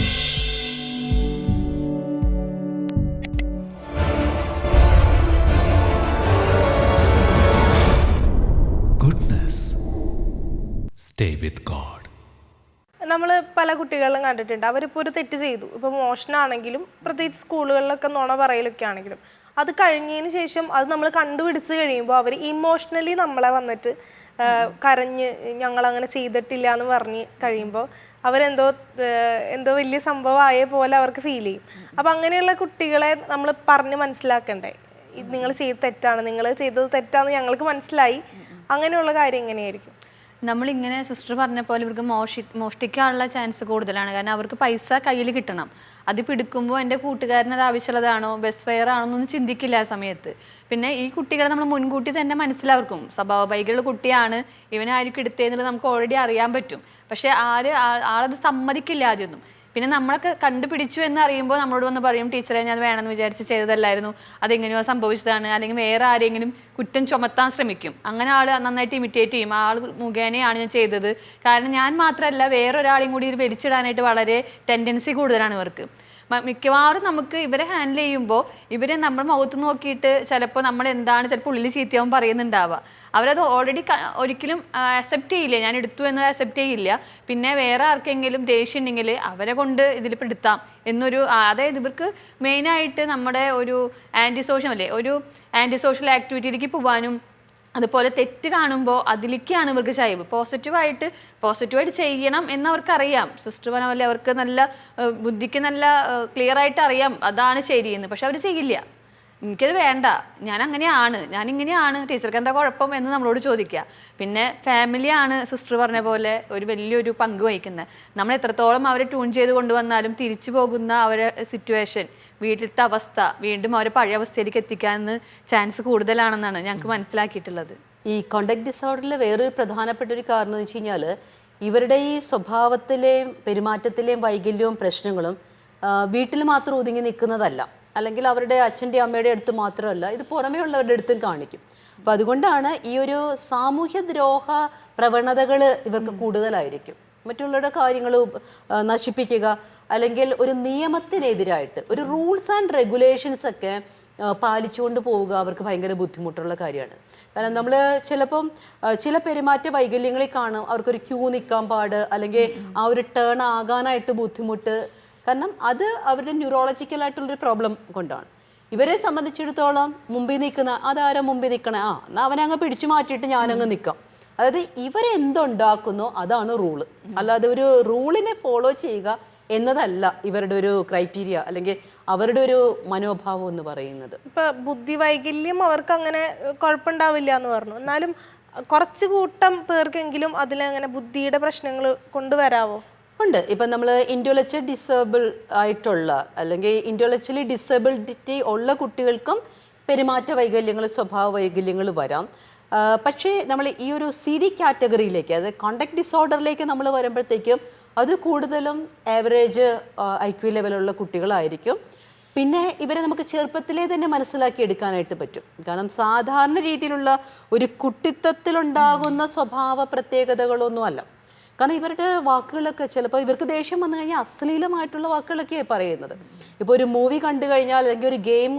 Stay with God. നമ്മൾ പല കുട്ടികളിലും കണ്ടിട്ടുണ്ട്, അവരിപ്പോൾ ഒരു തെറ്റ് ചെയ്തു, ഇപ്പോൾ മോഷണമാണെങ്കിലും പ്രത്യേകിച്ച് സ്കൂളുകളിലൊക്കെ നുണ പറയലൊക്കെ ആണെങ്കിലും അത് കഴിഞ്ഞതിന് ശേഷം അത് നമ്മൾ കണ്ടുപിടിച്ച് കഴിയുമ്പോൾ അവർ ഇമോഷണലി നമ്മളെ വന്നിട്ട് കരഞ്ഞ് ഞങ്ങളങ്ങനെ ചെയ്തിട്ടില്ല എന്ന് പറഞ്ഞ് കഴിയുമ്പോൾ അവരെന്തോ എന്തോ വലിയ സംഭവമായ പോലെ അവർക്ക് ഫീൽ ചെയ്യും. അപ്പം അങ്ങനെയുള്ള കുട്ടികളെ നമ്മൾ പറഞ്ഞ് മനസ്സിലാക്കണ്ടേ, നിങ്ങൾ ചെയ്ത് തെറ്റാണ്, നിങ്ങൾ ചെയ്തത് തെറ്റാന്ന് ഞങ്ങൾക്ക് മനസ്സിലായി, അങ്ങനെയുള്ള കാര്യം എങ്ങനെയായിരിക്കും? നമ്മളിങ്ങനെ സിസ്റ്റർ പറഞ്ഞ പോലെ ഇവർക്ക് മോഷ്ടിക്കാനുള്ള ചാൻസ് കൂടുതലാണ്. കാരണം അവർക്ക് പൈസ കയ്യിൽ കിട്ടണം. അത് പിടിക്കുമ്പോൾ എൻ്റെ കൂട്ടുകാരന് അത് ആവശ്യമുള്ളതാണോ ബെസ്റ്റ് ഫെയർ ആണോ എന്നൊന്നും ചിന്തിക്കില്ല ആ സമയത്ത്. പിന്നെ ഈ കുട്ടികളെ നമ്മൾ മുൻകൂട്ടി തന്നെ മനസ്സിലാവർക്കും സ്വഭാവ വൈകല്യമുള്ള കുട്ടിയാണ്, ഇവനായിരിക്കും എടുത്തതെന്നുള്ളത് നമുക്ക് ഓൾറെഡി അറിയാൻ പറ്റും. പക്ഷേ ആളത് സമ്മതിക്കില്ല ആദ്യമൊന്നും. പിന്നെ നമ്മളൊക്കെ കണ്ടുപിടിച്ചു എന്ന് അറിയുമ്പോൾ നമ്മളോട് വന്ന് പറയും, ടീച്ചറെ ഞാൻ വേണമെന്ന് വിചാരിച്ച് ചെയ്തതല്ലായിരുന്നു, അതെങ്ങനെയോ സംഭവിച്ചതാണ്, അല്ലെങ്കിൽ വേറെ ആരെങ്കിലും കുറ്റം ചുമത്താൻ ശ്രമിക്കും. അങ്ങനെ ആൾ നന്നായിട്ട് ഇമിറ്റേറ്റ് ചെയ്യും, ആൾ മുഖേനയാണ് ഞാൻ ചെയ്തത്, കാരണം ഞാൻ മാത്രമല്ല വേറൊരാളെയും കൂടി ഇത് വലിച്ചിടാനായിട്ട് വളരെ ടെൻഡൻസി കൂടുതലാണ് ഇവർക്ക്. മിക്കവാറും നമുക്ക് ഇവരെ ഹാൻഡിൽ ചെയ്യുമ്പോൾ ഇവരെ നമ്മൾ മുഖത്ത് നോക്കിയിട്ട് ചിലപ്പോൾ നമ്മൾ എന്താണ് ചിലപ്പോൾ ഉള്ളിൽ ചീത്തയാവും പറയുന്നുണ്ടാവുക. അവരത് ഓൾറെഡി ഒരിക്കലും അക്സെപ്റ്റ് ചെയ്യില്ല, ഞാൻ എടുത്തു എന്നത് അക്സെപ്റ്റ് ചെയ്യില്ല. പിന്നെ വേറെ ആർക്കെങ്കിലും ദേഷ്യം ഉണ്ടെങ്കിൽ അവരെ കൊണ്ട് ഇതിൽ പെടുത്താം എന്നൊരു, അതായത് ഇവർക്ക് മെയിനായിട്ട് നമ്മുടെ ഒരു ആൻറ്റി സോഷ്യൽ ആക്ടിവിറ്റിയിലേക്ക് പോകാനും അതുപോലെ തെറ്റ് കാണുമ്പോൾ അതിലേക്കാണ് ഇവർക്ക് ചായ്വ്. പോസിറ്റീവായിട്ട് ചെയ്യണം എന്നവർക്കറിയാം. സിസ്റ്റർ പറഞ്ഞ പോലെ അവർക്ക് നല്ല ബുദ്ധിക്ക് നല്ല ക്ലിയർ ആയിട്ട് അറിയാം അതാണ് ശരിയെന്ന്. പക്ഷെ അവർ ചെയ്യില്ല. എനിക്കത് വേണ്ട, ഞാനിങ്ങനെയാണ്, ടീച്ചർക്ക് എന്താ കുഴപ്പം എന്ന് നമ്മളോട് ചോദിക്കുക. പിന്നെ ഫാമിലിയാണ് സിസ്റ്റർ പറഞ്ഞ പോലെ ഒരു വലിയൊരു പങ്ക് വഹിക്കുന്നത്. നമ്മൾ എത്രത്തോളം അവരെ ട്യൂൺ ചെയ്ത് കൊണ്ടുവന്നാലും തിരിച്ചു പോകുന്ന അവരെ സിറ്റുവേഷൻ, വീട്ടിലത്തെ അവസ്ഥ വീണ്ടും അവരെ പഴയ അവസ്ഥയിലേക്ക് എത്തിക്കാൻ ചാൻസ് കൂടുതലാണെന്നാണ് ഞങ്ങൾക്ക് മനസ്സിലാക്കിയിട്ടുള്ളത്. ഈ കോണ്ടക്ട് ഡിസോർഡറിൽ വേറൊരു പ്രധാനപ്പെട്ട ഒരു കാരണം എന്ന് വെച്ച് കഴിഞ്ഞാൽ ഇവരുടെ ഈ സ്വഭാവത്തിലെയും പെരുമാറ്റത്തിലെയും വൈകല്യവും പ്രശ്നങ്ങളും വീട്ടിൽ മാത്രം ഒതുങ്ങി നിൽക്കുന്നതല്ല, അല്ലെങ്കിൽ അവരുടെ അച്ഛൻ്റെ അമ്മയുടെ അടുത്ത് മാത്രമല്ല, ഇത് പുറമേ ഉള്ളവരുടെ അടുത്തും കാണിക്കും. അപ്പം അതുകൊണ്ടാണ് ഈ ഒരു സാമൂഹ്യദ്രോഹ പ്രവണതകൾ ഇവർക്ക് കൂടുതലായിരിക്കും. മറ്റുള്ളവരുടെ കാര്യങ്ങൾ നശിപ്പിക്കുക, അല്ലെങ്കിൽ ഒരു നിയമത്തിനെതിരായിട്ട് ഒരു റൂൾസ് ആൻഡ് റെഗുലേഷൻസ് ഒക്കെ പാലിച്ചുകൊണ്ട് പോവുക അവർക്ക് ഭയങ്കര ബുദ്ധിമുട്ടുള്ള കാര്യമാണ്. കാരണം നമ്മൾ ചിലപ്പം ചില പെരുമാറ്റ വൈകല്യങ്ങളിൽ കാണും അവർക്കൊരു ക്യൂ നിൽക്കാൻ പാട്, അല്ലെങ്കിൽ ആ ഒരു ടേൺ ആകാനായിട്ട് ബുദ്ധിമുട്ട്. കാരണം അത് അവരുടെ ന്യൂറോളജിക്കലായിട്ടുള്ളൊരു പ്രോബ്ലം കൊണ്ടാണ്. ഇവരെ സംബന്ധിച്ചിടത്തോളം മുമ്പിൽ നിൽക്കുന്ന അതാരോ മുമ്പിൽ നിൽക്കണേ, എന്നാൽ അവനങ്ങ് പിടിച്ചു മാറ്റിയിട്ട് ഞാനങ്ങ് നിൽക്കാം. അതായത് ഇവരെന്തുണ്ടാക്കുന്നോ അതാണ് റൂള്, അല്ലാതെ ഒരു റൂളിനെ ഫോളോ ചെയ്യുക എന്നതല്ല ഇവരുടെ ഒരു ക്രൈറ്റീരിയ, അല്ലെങ്കിൽ അവരുടെ ഒരു മനോഭാവം എന്ന് പറയുന്നത്. ഇപ്പൊ ബുദ്ധി വൈകല്യം അവർക്ക് അങ്ങനെ കുഴപ്പമുണ്ടാവില്ല എന്ന് പറഞ്ഞു, എന്നാലും കുറച്ച് കൂട്ടം പേർക്കെങ്കിലും അതിലങ്ങനെ ബുദ്ധിയുടെ പ്രശ്നങ്ങൾ കൊണ്ടുവരാവോ? ഉണ്ട്. ഇപ്പം നമ്മൾ ഇൻ്റലക്ച്വൽ ഡിസേബിൾ ആയിട്ടുള്ള അല്ലെങ്കിൽ ഇൻ്റലക്ച്വലി ഡിസബിലിറ്റി ഉള്ള കുട്ടികൾക്കും പെരുമാറ്റ വൈകല്യങ്ങൾ, സ്വഭാവ വൈകല്യങ്ങൾ വരാം. പക്ഷേ നമ്മൾ ഈ ഒരു CD കാറ്റഗറിയിലേക്ക്, അതായത് കോണ്ടക്ട് ഡിസോർഡറിലേക്ക് നമ്മൾ വരുമ്പോഴത്തേക്കും അത് കൂടുതലും ആവറേജ് IQ ലെവലുള്ള കുട്ടികളായിരിക്കും. പിന്നെ ഇവരെ നമുക്ക് ചെറുപ്പത്തിലേ തന്നെ മനസ്സിലാക്കി എടുക്കാനായിട്ട് പറ്റും. കാരണം സാധാരണ രീതിയിലുള്ള ഒരു കുട്ടിത്വത്തിലുണ്ടാകുന്ന സ്വഭാവ പ്രത്യേകതകളൊന്നും അല്ല. കാരണം ഇവരുടെ വാക്കുകളൊക്കെ ചിലപ്പോൾ ഇവർക്ക് ദേഷ്യം വന്നു കഴിഞ്ഞാൽ അശ്ലീലമായിട്ടുള്ള വാക്കുകളൊക്കെയാണ് പറയുന്നത്. ഇപ്പോൾ ഒരു മൂവി കണ്ടു കഴിഞ്ഞാൽ അല്ലെങ്കിൽ ഒരു ഗെയിം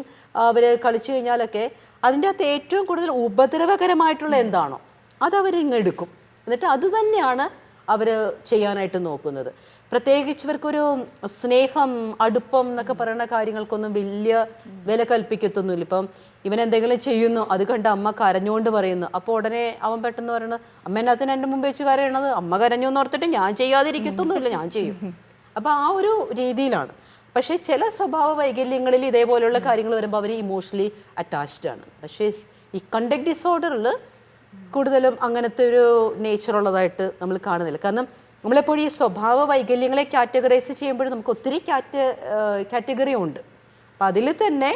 അവർ കളിച്ചു കഴിഞ്ഞാലൊക്കെ അതിൻ്റെ അകത്ത് ഏറ്റവും കൂടുതൽ ഉപദ്രവകരമായിട്ടുള്ള എന്താണോ അതവരിങ്ങ് എടുക്കും. എന്നിട്ട് അത് തന്നെയാണ് അവർ ചെയ്യാനായിട്ട് നോക്കുന്നത്. പ്രത്യേകിച്ച് ഇവർക്കൊരു സ്നേഹം, അടുപ്പം എന്നൊക്കെ പറയുന്ന കാര്യങ്ങൾക്കൊന്നും വലിയ വില കൽപ്പിക്കത്തൊന്നുമില്ല. ഇപ്പം ഇവൻ എന്തെങ്കിലും ചെയ്യുന്നു, അത് കണ്ട് അമ്മ കരഞ്ഞുകൊണ്ട് പറയുന്നു, അപ്പോൾ ഉടനെ അവൻ പെട്ടെന്ന് പറയുന്നത് അമ്മ എന്നാത്തിന് എൻ്റെ മുമ്പ് വെച്ച് കരയണത്, അമ്മ കരഞ്ഞു എന്ന് ഓർത്തിട്ട് ഞാൻ ചെയ്യാതിരിക്കത്തൊന്നുമില്ല, ഞാൻ ചെയ്യും. അപ്പോൾ ആ ഒരു രീതിയിലാണ്. പക്ഷേ ചില സ്വഭാവ വൈകല്യങ്ങളിൽ ഇതേപോലെയുള്ള കാര്യങ്ങൾ വരുമ്പോൾ അവർ ഇമോഷണലി അറ്റാച്ച്ഡ് ആണ്. പക്ഷേ ഈ കണ്ടക്ട് ഡിസോർഡറിൽ കൂടുതലും അങ്ങനത്തെ ഒരു നേച്ചർ ഉള്ളതായിട്ട് നമ്മൾ കാണുന്നില്ല. കാരണം നമ്മളെപ്പോഴും ഈ സ്വഭാവ വൈകല്യങ്ങളെ കാറ്റഗറൈസ് ചെയ്യുമ്പോൾ നമുക്ക് ഒത്തിരി കാറ്റഗറി ഉണ്ട്. അപ്പം അതിൽ തന്നെ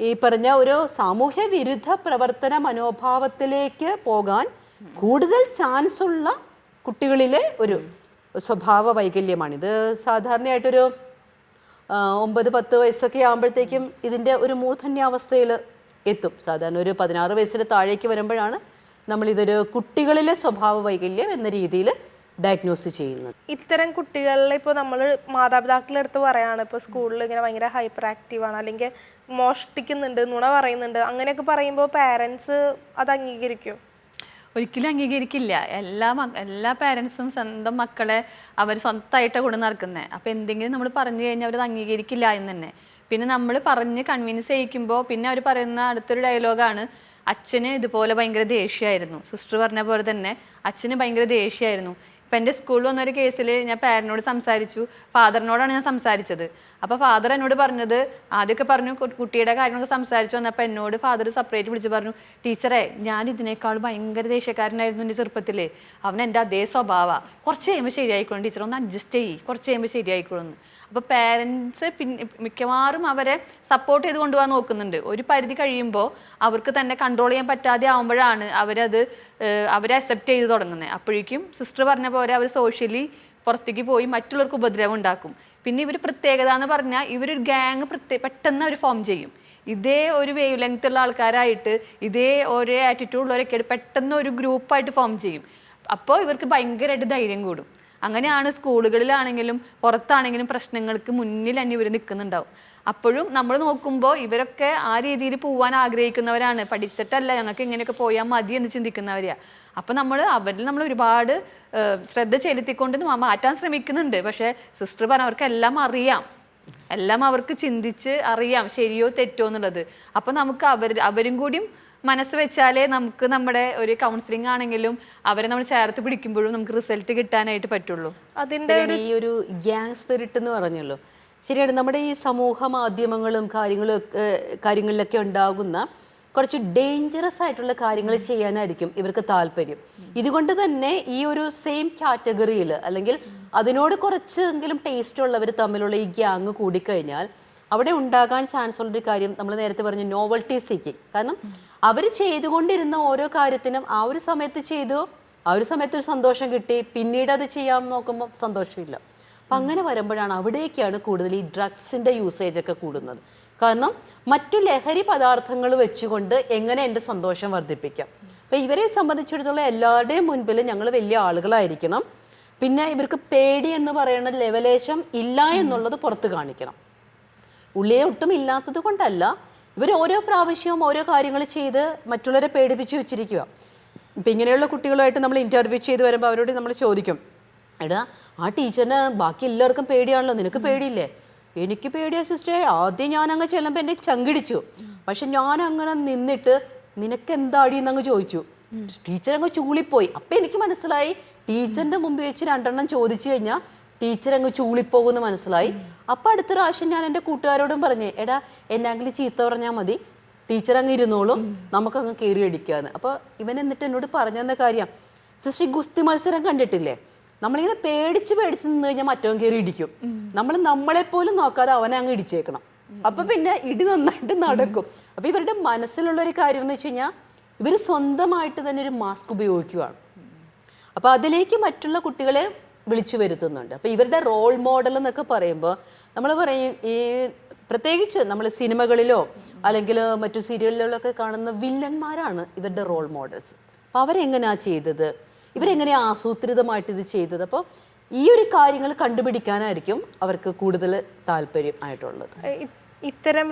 ഈ പറഞ്ഞ ഒരു സാമൂഹ്യ വിരുദ്ധ പ്രവർത്തന മനോഭാവത്തിലേക്ക് പോകാൻ കൂടുതൽ ചാൻസ് ഉള്ള കുട്ടികളിലെ ഒരു സ്വഭാവ വൈകല്യമാണിത്. സാധാരണയായിട്ടൊരു 9-10 വയസ്സൊക്കെ ആകുമ്പോഴത്തേക്കും ഇതിൻ്റെ ഒരു മൂർധന്യാവസ്ഥയിൽ എത്തും. സാധാരണ ഒരു 16 വയസ്സിന് താഴേക്ക് വരുമ്പോഴാണ് നമ്മളിതൊരു കുട്ടികളിലെ സ്വഭാവ വൈകല്യം എന്ന രീതിയിൽ ഡയഗ്നോസ് ചെയ്യുന്നത്. ഇത്തരം കുട്ടികളിൽ ഇപ്പോൾ നമ്മൾ മാതാപിതാക്കളെടുത്ത് പറയാണ്, ഇപ്പോൾ സ്കൂളിൽ ഇങ്ങനെ ഭയങ്കര ഹൈപ്പർ ആക്റ്റീവാണ്, അല്ലെങ്കിൽ മോഷ്ടിക്കുന്നുണ്ട്, നുണ പറയുന്നുണ്ട്, അങ്ങനെയൊക്കെ പറയുമ്പോൾ പാരൻസ് അത് അംഗീകരിക്കും? ഒരിക്കലും അംഗീകരിക്കില്ല. എല്ലാ പാരൻസും സ്വന്തം മക്കളെ അവർ സ്വന്തമായിട്ടാണ് കൊണ്ട് നടക്കുന്നത്. അപ്പോൾ എന്തെങ്കിലും നമ്മൾ പറഞ്ഞു കഴിഞ്ഞാൽ അവരത് അംഗീകരിക്കില്ല എന്ന് തന്നെ. പിന്നെ നമ്മൾ പറഞ്ഞ് കൺവിൻസ് ചെയ്യിക്കുമ്പോൾ പിന്നെ അവർ പറയുന്ന അടുത്തൊരു ഡയലോഗാണ്, അച്ഛന് ഇതുപോലെ ഭയങ്കര ദേഷ്യമായിരുന്നു. സിസ്റ്റർ പറഞ്ഞ പോലെ തന്നെ അച്ഛന് ഭയങ്കര ദേഷ്യമായിരുന്നു. ഇപ്പം എൻ്റെ സ്കൂളിൽ വന്നൊരു കേസിൽ ഞാൻ പാരനോട് സംസാരിച്ചു, ഫാദറിനോടാണ് ഞാൻ സംസാരിച്ചത്. അപ്പോൾ ഫാദർ എന്നോട് പറഞ്ഞത്, ആദ്യമൊക്കെ പറഞ്ഞു കുട്ടിയുടെ കാര്യങ്ങളൊക്കെ സംസാരിച്ചു വന്നപ്പോൾ എന്നോട് ഫാദർ സെപ്പറേറ്റ് വിളിച്ച് പറഞ്ഞു, ടീച്ചറെ ഞാൻ ഇതിനേക്കാൾ ഭയങ്കര ദേഷ്യക്കാരനായിരുന്നു എൻ്റെ ചെറുപ്പത്തിൽ, അവൻ എൻ്റെ അതേ സ്വഭാവമാണ്, കുറച്ച് കഴിയുമ്പോൾ ശരിയായിക്കോളും ടീച്ചർ, ഒന്ന് അഡ്ജസ്റ്റ് ചെയ്യ്, കുറച്ച് കഴിയുമ്പോൾ ശരിയായിക്കോളും. അപ്പോൾ പാരൻസ് മിക്കവാറും അവരെ സപ്പോർട്ട് ചെയ്ത് കൊണ്ടുപോകാൻ നോക്കുന്നുണ്ട്. ഒരു പരിധി കഴിയുമ്പോൾ അവർക്ക് തന്നെ കൺട്രോൾ ചെയ്യാൻ പറ്റാതെ ആകുമ്പോഴാണ് അവരെ അക്സെപ്റ്റ് ചെയ്ത് തുടങ്ങുന്നത്. അപ്പോഴേക്കും സിസ്റ്റർ പറഞ്ഞ പോലെ അവർ സോഷ്യലി പുറത്തേക്ക് പോയി മറ്റുള്ളവർക്ക് ഉപദ്രവം ഉണ്ടാക്കും. പിന്നെ ഇവർ പ്രത്യേകത എന്ന് പറഞ്ഞാൽ ഇവരൊരു ഗ്യാങ് പെട്ടെന്ന് അവർ ഫോം ചെയ്യും. ഇതേ ഒരു വേവ് ലെങ്ത് ഉള്ള ആൾക്കാരായിട്ട് ഇതേ ഒരേ ആറ്റിറ്റ്യൂഡ് ഉള്ളവരൊക്കെ പെട്ടെന്ന് ഒരു ഗ്രൂപ്പായിട്ട് ഫോം ചെയ്യും. അപ്പോൾ ഇവർക്ക് ഭയങ്കരമായിട്ട് ധൈര്യം കൂടും. അങ്ങനെയാണ് സ്കൂളുകളിലാണെങ്കിലും പുറത്താണെങ്കിലും പ്രശ്നങ്ങൾക്ക് മുന്നിൽ തന്നെ ഇവർ നിൽക്കുന്നുണ്ടാവും. അപ്പോഴും നമ്മൾ നോക്കുമ്പോൾ ഇവരൊക്കെ ആ രീതിയിൽ പോകാൻ ആഗ്രഹിക്കുന്നവരാണ്, പഠിച്ചിട്ടല്ല ഞങ്ങൾക്ക് ഇങ്ങനെയൊക്കെ പോയാൽ മതി എന്ന് ചിന്തിക്കുന്നവരെയാണ്. അപ്പോൾ അവരിൽ നമ്മൾ ഒരുപാട് ശ്രദ്ധ ചെലുത്തിക്കൊണ്ട് മാറ്റാൻ ശ്രമിക്കുന്നുണ്ട്. പക്ഷേ സിസ്റ്റർ പറഞ്ഞവർക്ക് എല്ലാം അവർക്ക് ചിന്തിച്ച് അറിയാം ശരിയോ തെറ്റോ എന്നുള്ളത്. അപ്പോൾ നമുക്ക് അവരും കൂടിയും മനസ്സ് വെച്ചാലേ നമുക്ക് നമ്മുടെ ഒരു കൗൺസിലിംഗ് ആണെങ്കിലും അവരെ നമ്മൾ ചേർത്ത് പിടിക്കുമ്പോഴും നമുക്ക് റിസൾട്ട് കിട്ടാനായിട്ട് പറ്റുള്ളൂ. അതിൻ്റെ ഈ ഒരു ഗ്യാങ് സ്പിരിറ്റ് എന്ന് പറഞ്ഞല്ലോ, ശരിയാണ്. നമ്മുടെ ഈ സമൂഹ മാധ്യമങ്ങളും കാര്യങ്ങളിലൊക്കെ ഉണ്ടാകുന്ന കുറച്ച് ഡേഞ്ചറസ് ആയിട്ടുള്ള കാര്യങ്ങൾ ചെയ്യാനായിരിക്കും ഇവർക്ക് താല്പര്യം. ഇതുകൊണ്ട് തന്നെ ഈ ഒരു സെയിം കാറ്റഗറിയിൽ അല്ലെങ്കിൽ അതിനോട് കുറച്ചെങ്കിലും ടേസ്റ്റ് ഉള്ളവർ തമ്മിലുള്ള ഈ ഗ്യാങ് കൂടിക്കഴിഞ്ഞാൽ അവിടെ ഉണ്ടാകാൻ ചാൻസ് ഉള്ളൊരു കാര്യം നമ്മൾ നേരത്തെ പറഞ്ഞ നോവൽറ്റി സീക്കിങ്. കാരണം അവർ ചെയ്തുകൊണ്ടിരുന്ന ഓരോ കാര്യത്തിനും ആ ഒരു സമയത്ത് ചെയ്തു, ആ ഒരു സമയത്ത് ഒരു സന്തോഷം കിട്ടി, പിന്നീട് അത് ചെയ്യാൻ നോക്കുമ്പോൾ സന്തോഷമില്ല. അപ്പം അങ്ങനെ വരുമ്പോഴാണ് അവിടേക്കാണ് കൂടുതൽ ഈ ഡ്രഗ്സിൻ്റെ യൂസേജ് ഒക്കെ കൂടുന്നത്. കാരണം മറ്റു ലഹരി പദാർത്ഥങ്ങൾ വെച്ചുകൊണ്ട് എങ്ങനെ എൻ്റെ സന്തോഷം വർദ്ധിപ്പിക്കാം. അപ്പം ഇവരെ സംബന്ധിച്ചിടത്തോളം എല്ലാവരുടെയും മുൻപിൽ ഞങ്ങൾ വലിയ ആളുകളായിരിക്കണം, പിന്നെ ഇവർക്ക് പേടി എന്ന് പറയുന്ന ലെവലേശം ഇല്ല എന്നുള്ളത് പുറത്ത് കാണിക്കണം. ഉള്ളിലെ ഒട്ടും ഇല്ലാത്തത് കൊണ്ടല്ല, ഇവർ ഓരോ പ്രാവശ്യവും ഓരോ കാര്യങ്ങൾ ചെയ്ത് മറ്റുള്ളവരെ പേടിപ്പിച്ച് വെച്ചിരിക്കുക. ഇപ്പം ഇങ്ങനെയുള്ള കുട്ടികളുമായിട്ട് നമ്മൾ ഇൻ്റർവ്യൂ ചെയ്ത് വരുമ്പോൾ അവരോട് നമ്മൾ ചോദിക്കും, എടാ ആ ടീച്ചറിന് ബാക്കി എല്ലാവർക്കും പേടിയാണല്ലോ, നിനക്ക് പേടിയില്ലേ? എനിക്ക് പേടിയാ സിസ്റ്ററെ, ആദ്യം ഞാനങ്ങ് ചെല്ലുമ്പോൾ എൻ്റെ ചങ്കിടിച്ചു, പക്ഷെ ഞാനങ്ങനെ നിന്നിട്ട് നിനക്ക് എന്താടി എന്നങ്ങ് ചോദിച്ചു, ടീച്ചർ അങ്ങ് ചൂളിപ്പോയി. അപ്പം എനിക്ക് മനസ്സിലായി ടീച്ചറിൻ്റെ മുമ്പിൽ വെച്ച് 2 എണ്ണം ചോദിച്ചു കഴിഞ്ഞാൽ ടീച്ചർ അങ്ങ് ചൂളിപ്പോകുമെന്ന് മനസ്സിലായി. അപ്പം അടുത്ത പ്രാവശ്യം ഞാൻ എൻ്റെ കൂട്ടുകാരോടും പറഞ്ഞേ, എടാ എന്നെങ്കിലും ചീത്ത പറഞ്ഞാൽ മതി, ടീച്ചർ അങ്ങ് ഇരുന്നോളും, നമുക്കങ്ങ് കയറി അടിക്കാന്ന്. അപ്പോൾ ഇവൻ എന്നിട്ട് എന്നോട് പറഞ്ഞെന്ന കാര്യം, സിസ്റ്റർ ഗുസ്തി മത്സരം കണ്ടിട്ടില്ലേ, നമ്മളിങ്ങനെ പേടിച്ച് നിന്ന് കഴിഞ്ഞാൽ മറ്റവൻ കയറി ഇടിക്കും. നമ്മളെപ്പോലും നോക്കാതെ അവനെ അങ്ങ് ഇടിച്ചേക്കണം. അപ്പൊ പിന്നെ ഇടി നന്നായിട്ട് നടക്കും. അപ്പൊ ഇവരുടെ മനസ്സിലുള്ളൊരു കാര്യം എന്ന് വെച്ച് കഴിഞ്ഞാൽ ഇവർ സ്വന്തമായിട്ട് തന്നെ ഒരു മാസ്ക് ഉപയോഗിക്കുകയാണ്. അപ്പൊ അതിലേക്ക് മറ്റുള്ള കുട്ടികളെ വിളിച്ചു വരുത്തുന്നുണ്ട്. അപ്പൊ ഇവരുടെ റോൾ മോഡൽ എന്നൊക്കെ പറയുമ്പോൾ നമ്മൾ പറയും, ഈ പ്രത്യേകിച്ച് നമ്മൾ സിനിമകളിലോ അല്ലെങ്കിൽ മറ്റു സീരിയലുകളിലോ ഒക്കെ കാണുന്ന വില്ലന്മാരാണ് ഇവരുടെ റോൾ മോഡൽസ്. അപ്പൊ അവരെങ്ങനെയാ ചെയ്തത്, ഇവരെങ്ങനെയാ ആസൂത്രിതമായിട്ട് ഇത് ചെയ്തത്. അപ്പോൾ ഈ ഒരു കാര്യങ്ങൾ കണ്ടുപിടിക്കാനായിരിക്കും അവർക്ക് കൂടുതൽ താല്പര്യം ആയിട്ടുള്ളത്. ഇത്തരം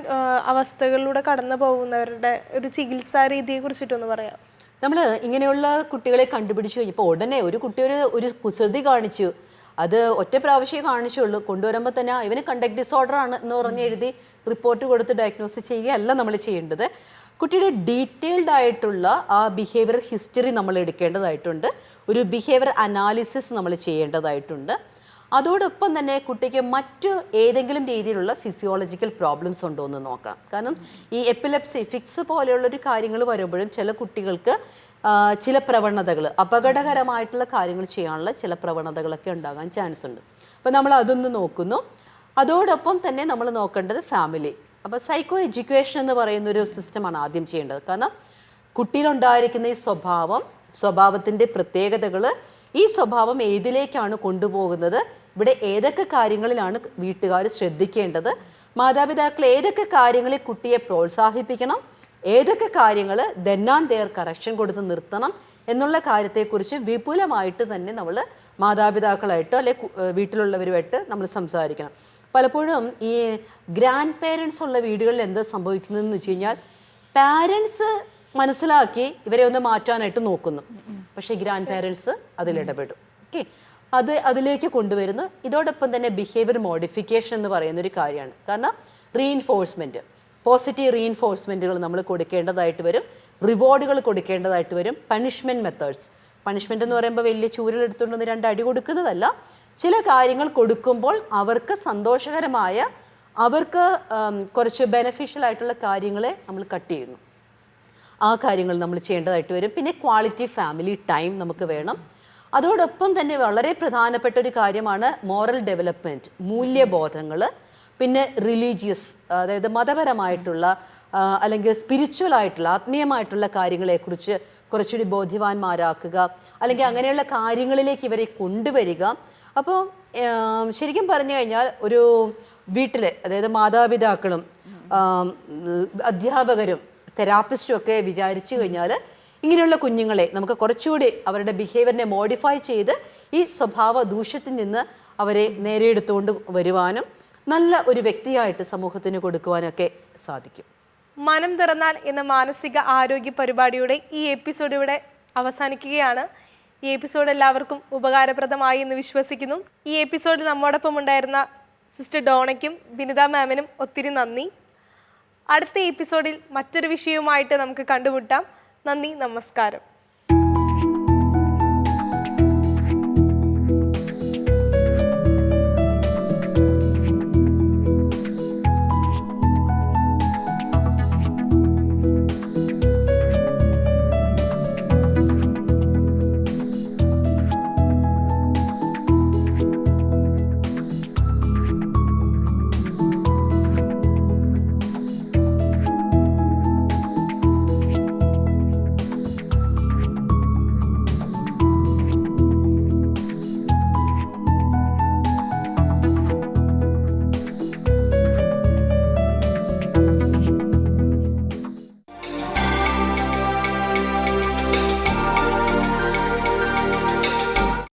അവസ്ഥകളിലൂടെ കടന്നു പോകുന്നവരുടെ ഒരു ചികിത്സാ രീതിയെ കുറിച്ചിട്ടൊന്ന് പറയാം. നമ്മൾ ഇങ്ങനെയുള്ള കുട്ടികളെ കണ്ടുപിടിച്ചു കഴിഞ്ഞപ്പോൾ ഉടനെ ഒരു കുട്ടി ഒരു കുസൃതി കാണിച്ചു, അത് ഒറ്റ പ്രാവശ്യമേ കാണിച്ചുള്ളൂ, കൊണ്ടുവരുമ്പോൾ തന്നെ ഇവന് കണ്ടക്ട് ഡിസോർഡർ ആണ് എന്ന് പറഞ്ഞ് എഴുതി റിപ്പോർട്ട് കൊടുത്ത് ഡയഗ്നോസ് ചെയ്യുകയല്ല നമ്മൾ ചെയ്യേണ്ടത്. കുട്ടിയുടെ ഡീറ്റെയിൽഡ് ആയിട്ടുള്ള ആ ബിഹേവിയർ ഹിസ്റ്ററി നമ്മൾ എടുക്കേണ്ടതായിട്ടുണ്ട്, ഒരു ബിഹേവിയർ അനാലിസിസ് നമ്മൾ ചെയ്യേണ്ടതായിട്ടുണ്ട്. അതോടൊപ്പം തന്നെ കുട്ടിക്ക് മറ്റു ഏതെങ്കിലും രീതിയിലുള്ള ഫിസിയോളജിക്കൽ പ്രോബ്ലംസ് ഉണ്ടോ എന്ന് നോക്കാം. കാരണം ഈ എപ്പിലെപ്സി ഫിക്സ് പോലെയുള്ളൊരു കാര്യങ്ങൾ വരുമ്പോഴും ചില കുട്ടികൾക്ക് ചില പ്രവണതകൾ, അപകടകരമായിട്ടുള്ള കാര്യങ്ങൾ ചെയ്യാനുള്ള ചില പ്രവണതകളൊക്കെ ഉണ്ടാകാൻ ചാൻസ് ഉണ്ട്. അപ്പോൾ നമ്മൾ അതൊന്ന് നോക്കുന്നു. അതോടൊപ്പം തന്നെ നമ്മൾ നോക്കേണ്ടത് ഫാമിലി. അപ്പോൾ സൈക്കോ എഡ്യൂക്കേഷൻ എന്ന് പറയുന്നൊരു സിസ്റ്റമാണ് ആദ്യം ചെയ്യേണ്ടത്. കാരണം കുട്ടിയിലുണ്ടായിരിക്കുന്ന ഈ സ്വഭാവത്തിൻ്റെ പ്രത്യേകതകൾ, ഈ സ്വഭാവം ഏതിലേക്കാണ് കൊണ്ടുപോകുന്നത്, ഇവിടെ ഏതൊക്കെ കാര്യങ്ങളിലാണ് വീട്ടുകാർ ശ്രദ്ധിക്കേണ്ടത്, മാതാപിതാക്കൾ ഏതൊക്കെ കാര്യങ്ങളിൽ കുട്ടിയെ പ്രോത്സാഹിപ്പിക്കണം, ഏതൊക്കെ കാര്യങ്ങൾ then and there കറക്ഷൻ കൊടുത്ത് നിർത്തണം എന്നുള്ള കാര്യത്തെക്കുറിച്ച് വിപുലമായിട്ട് തന്നെ നമ്മൾ മാതാപിതാക്കളായിട്ടോ അല്ലെ വീട്ടിലുള്ളവരുമായിട്ട് നമ്മൾ സംസാരിക്കണം. പലപ്പോഴും ഈ ഗ്രാൻഡ് പേരൻസ് ഉള്ള വീടുകളിൽ എന്താ സംഭവിക്കുന്നതെന്ന് വെച്ച് കഴിഞ്ഞാൽ പാരൻസ് മനസ്സിലാക്കി ഇവരെ ഒന്ന് മാറ്റാനായിട്ട് നോക്കുന്നു. പക്ഷേ ഗ്രാൻഡ് പാരൻസ് അതിലിടപെടും. ഓക്കെ, അതിലേക്ക് കൊണ്ടുവരുന്നു. ഇതോടൊപ്പം തന്നെ ബിഹേവിയർ മോഡിഫിക്കേഷൻ എന്ന് പറയുന്ന ഒരു കാര്യമാണ്. കാരണം റീഇൻഫോഴ്സ്മെൻറ്റ്, പോസിറ്റീവ് റീഇൻഫോഴ്സ്മെൻറ്റുകൾ നമ്മൾ കൊടുക്കേണ്ടതായിട്ട് വരും, റിവാർഡുകൾ കൊടുക്കേണ്ടതായിട്ട് വരും. പണിഷ്മെൻറ്റ് മെത്തേഡ്സ്, പണിഷ്മെൻ്റ് എന്ന് പറയുമ്പോൾ വലിയ ചൂരലെടുത്തുകൊണ്ടൊന്ന് 2 അടി കൊടുക്കുന്നതല്ല. ചില കാര്യങ്ങൾ കൊടുക്കുമ്പോൾ അവർക്ക് സന്തോഷകരമായ, അവർക്ക് കുറച്ച് ബെനഫിഷ്യൽ ആയിട്ടുള്ള കാര്യങ്ങളെ നമ്മൾ കട്ട് ചെയ്യുന്നു. ആ കാര്യങ്ങൾ നമ്മൾ ചെയ്യേണ്ടതായിട്ട് വരും. പിന്നെ ക്വാളിറ്റി ഫാമിലി ടൈം നമുക്ക് വേണം. അതോടൊപ്പം തന്നെ വളരെ പ്രധാനപ്പെട്ട ഒരു കാര്യമാണ് മോറൽ ഡെവലപ്മെൻറ്റ്, മൂല്യബോധങ്ങൾ. പിന്നെ റിലീജിയസ്, അതായത് മതപരമായിട്ടുള്ള അല്ലെങ്കിൽ സ്പിരിച്വൽ ആയിട്ടുള്ള, ആത്മീയമായിട്ടുള്ള കാര്യങ്ങളെക്കുറിച്ച് കുറച്ചുകൂടി ബോധ്യവാന്മാരാക്കുക, അല്ലെങ്കിൽ അങ്ങനെയുള്ള കാര്യങ്ങളിലേക്ക് ഇവരെ കൊണ്ടുവരിക. അപ്പോൾ ശരിക്കും പറഞ്ഞു കഴിഞ്ഞാൽ ഒരു വീട്ടിൽ, അതായത് മാതാപിതാക്കളും അധ്യാപകരും തെറാപ്പിസ്റ്റും ഒക്കെ വിചാരിച്ചു കഴിഞ്ഞാൽ ഇങ്ങനെയുള്ള കുഞ്ഞുങ്ങളെ നമുക്ക് കുറച്ചുകൂടി അവരുടെ ബിഹേവിയറിനെ മോഡിഫൈ ചെയ്ത് ഈ സ്വഭാവ ദൂഷ്യത്തിൽ നിന്ന് അവരെ നേരെയെടുത്തുകൊണ്ട് വരുവാനും നല്ല ഒരു വ്യക്തിയായിട്ട് സമൂഹത്തിന് കൊടുക്കുവാനൊക്കെ സാധിക്കും. മനം തുറന്നാൽ എന്ന മാനസിക ആരോഗ്യ പരിപാടിയുടെ ഈ എപ്പിസോഡ് ഇവിടെ അവസാനിക്കുകയാണ്. ഈ എപ്പിസോഡ് എല്ലാവർക്കും ഉപകാരപ്രദമായി എന്ന് വിശ്വസിക്കുന്നു. ഈ എപ്പിസോഡിൽ നമ്മോടൊപ്പം ഉണ്ടായിരുന്ന സിസ്റ്റർ ഡോണയ്ക്കും വിനിത മാമിനും ഒത്തിരി നന്ദി. അടുത്ത എപ്പിസോഡിൽ മറ്റൊരു വിഷയവുമായിട്ട് നമുക്ക് കണ്ടുമുട്ടാം. നന്ദി, നമസ്കാരം.